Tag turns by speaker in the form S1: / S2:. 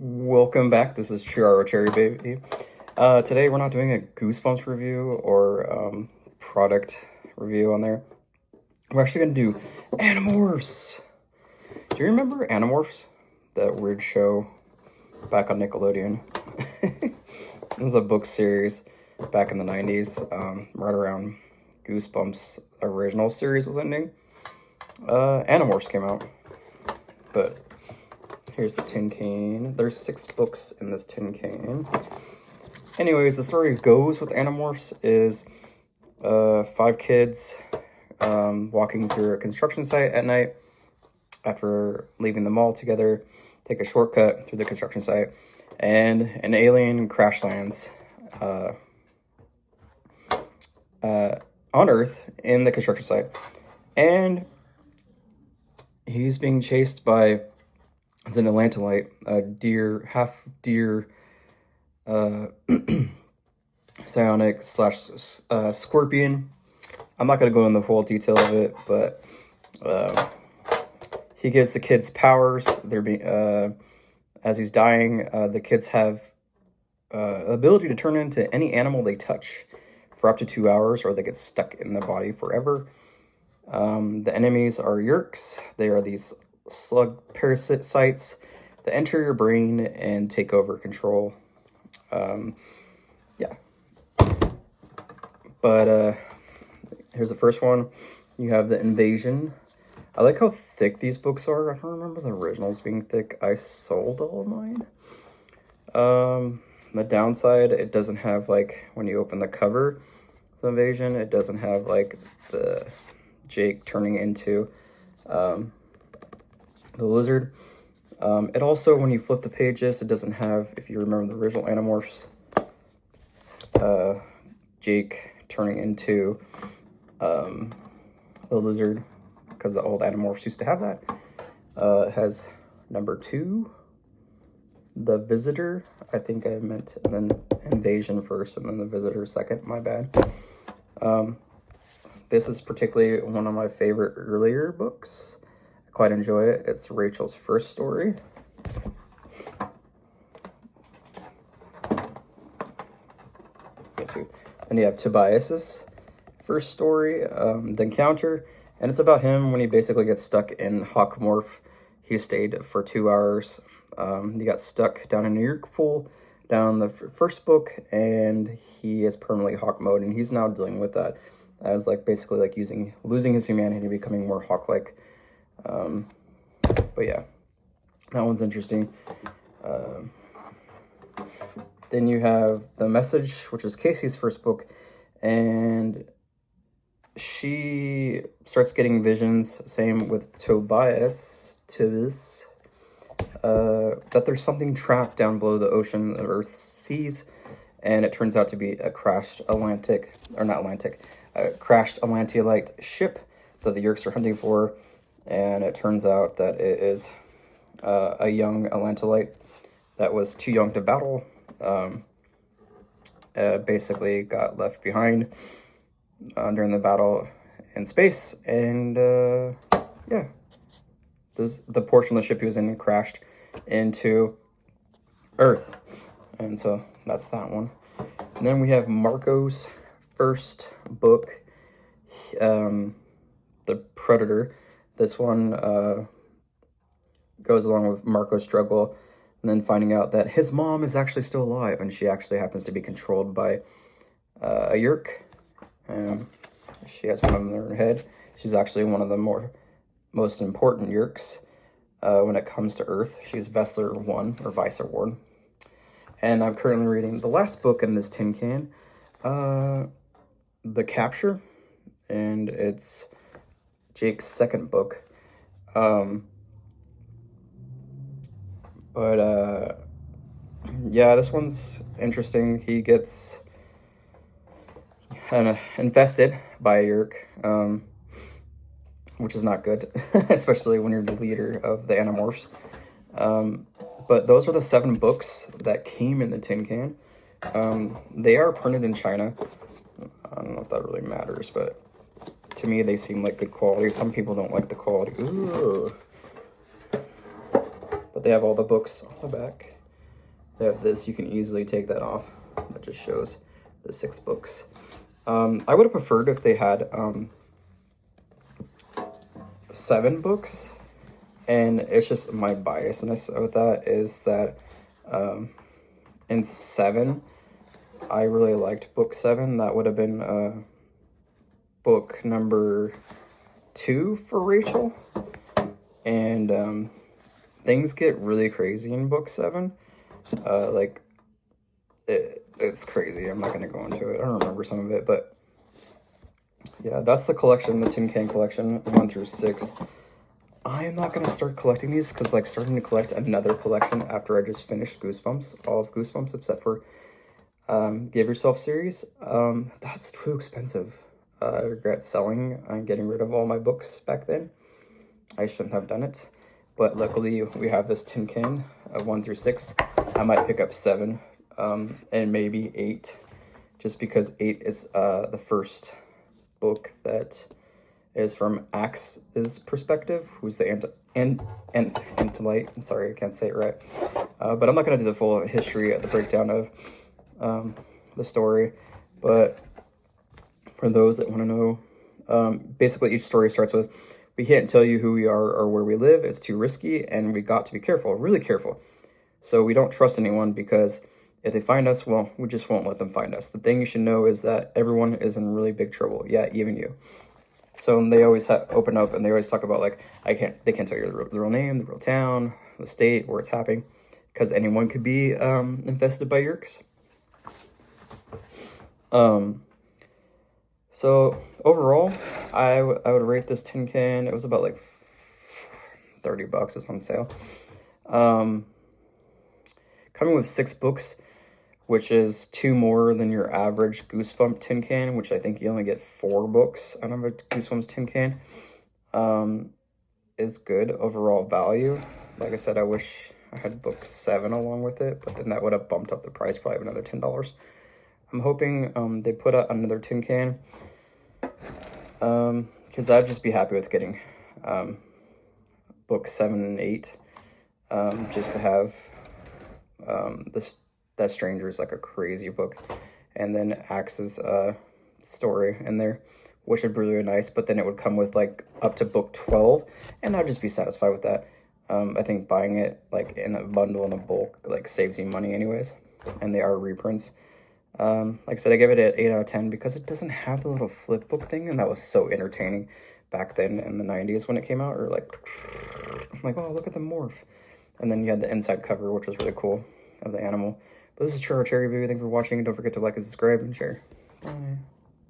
S1: Welcome back. This is Chiraro Cherry Baby. Today we're not doing a Goosebumps review or product review on there. We're actually going to do Animorphs. Do you remember Animorphs? That weird show back on Nickelodeon. It was a book series back in the 90s, right around Goosebumps original series was ending. Animorphs came out, but here's the tin can. There's 6 books in this tin can. Anyways, the story goes with Animorphs is 5 kids walking through a construction site at night after leaving the mall together, take a shortcut through the construction site, and an alien crash lands on Earth in the construction site. And he's being chased by an Atlantalite, a deer, half deer, psionic / scorpion. I'm not going to go into the full detail of it, but he gives the kids powers. They're being, as he's dying, the kids have ability to turn into any animal they touch for up to 2 hours, or they get stuck in the body forever. The enemies are Yerks. They are these slug parasites that enter your brain and take over control. Yeah. But here's the first one. You have the invasion. I like how thick these books are. I don't remember the originals being thick. I sold all of mine. The downside, it doesn't have, like, when you open the cover, the invasion, it doesn't have, like, the Jake turning into the lizard. It also, when you flip the pages, it doesn't have, if you remember the original Animorphs, Jake turning into the lizard, because the old Animorphs used to have that. It has number 2, the visitor. I think I meant, and then invasion first, and then the visitor second. My bad. This is particularly one of my favorite earlier books. I quite enjoy it. It's Rachel's first story. And you have Tobias's first story, The Encounter. And it's about him when he basically gets stuck in Hawkmorph. He stayed for 2 hours. He got stuck down in a Yerk pool down the first book, and he is permanently Hawk mode, and he's now dealing with that as, like, basically like losing his humanity, becoming more Hawk-like. But yeah, that one's interesting. Then you have The Message, which is Casey's first book, and she starts getting visions, same with Tobias, that there's something trapped down below the ocean of Earth's seas, and it turns out to be a crashed crashed Atlanteolite ship that the Yerks are hunting for, and it turns out that it is a young Atlanteolite that was too young to battle, basically got left behind during the battle in space, and yeah, the portion of the ship he was in crashed into Earth, and so that's that one. And then we have Marco's first book, The Predator. This one goes along with Marco's struggle, and then finding out that his mom is actually still alive, and she actually happens to be controlled by a Yerk. She has one of them in her head. She's actually one of the most important Yerks when it comes to Earth. She's Vessler 1, or Visor 1. And I'm currently reading the last book in this tin can, The Capture, and it's Jake's second book. Yeah, this one's interesting. He gets infested by a Yerk, which is not good, especially when you're the leader of the Animorphs. But those are the 7 books that came in the tin can. They are printed in China. I don't know if that really matters, but to me, they seem like good quality. Some people don't like the quality. Ugh. But they have all the books on the back. They have this, you can easily take that off. That just shows the 6 books. I would have preferred if they had 7 books, and it's just my biasness with that is that in 7, I really liked book 7. That would have been book number 2 for Rachel, and things get really crazy in book 7. Like, it's crazy. I'm not going to go into it. I don't remember some of it, but yeah, that's the collection, the Tin Can collection, 1 through 6. I'm not going to start collecting these because, like, starting to collect another collection after I just finished Goosebumps, all of Goosebumps except for Give Yourself series, that's too expensive. I regret selling and getting rid of all my books back then. I shouldn't have done it. But luckily, we have this tin can of 1 through 6. I might pick up 7, and maybe 8, just because 8 is the first book that is from Axe's perspective, who's the Antolite. I'm sorry, I can't say it right. But I'm not going to do the full history of the breakdown of the story. But for those that want to know, basically each story starts with, we can't tell you who we are or where we live. It's too risky, and we got to be careful, really careful. So we don't trust anyone because if they find us, well, we just won't let them find us. The thing you should know is that everyone is in really big trouble. Yeah, even you. So they always open up, and they always talk about, like, they can't tell you the real name, the real town, the state, where it's happening, because anyone could be infested by Yerks. So overall, I would rate this tin can. It was about like $30. It's on sale. Coming with 6 books, which is 2 more than your average Goosebump tin can, which I think you only get 4 books out of a Goosebumps tin can, is good overall value. Like I said, I wish I had book 7 along with it, but then that would have bumped up the price probably another $10. I'm hoping they put out another tin can, because I'd just be happy with getting book 7 and 8, just to have That Stranger is like a crazy book, and then Axe's story in there, which would be really nice, but then it would come with like up to book 12, and I'd just be satisfied with that. I think buying it like in a bundle in a bulk like saves you money anyways, and they are reprints. Like I said, I give it an 8 out of 10 because it doesn't have the little flip book thing, and that was so entertaining back then in the 90s when it came out. Or like, I'm like, oh, look at the morph. And then you had the inside cover, which was really cool, of the animal. But this is Churro Cherry Baby. Thank you for watching. Don't forget to like and subscribe and share. Bye.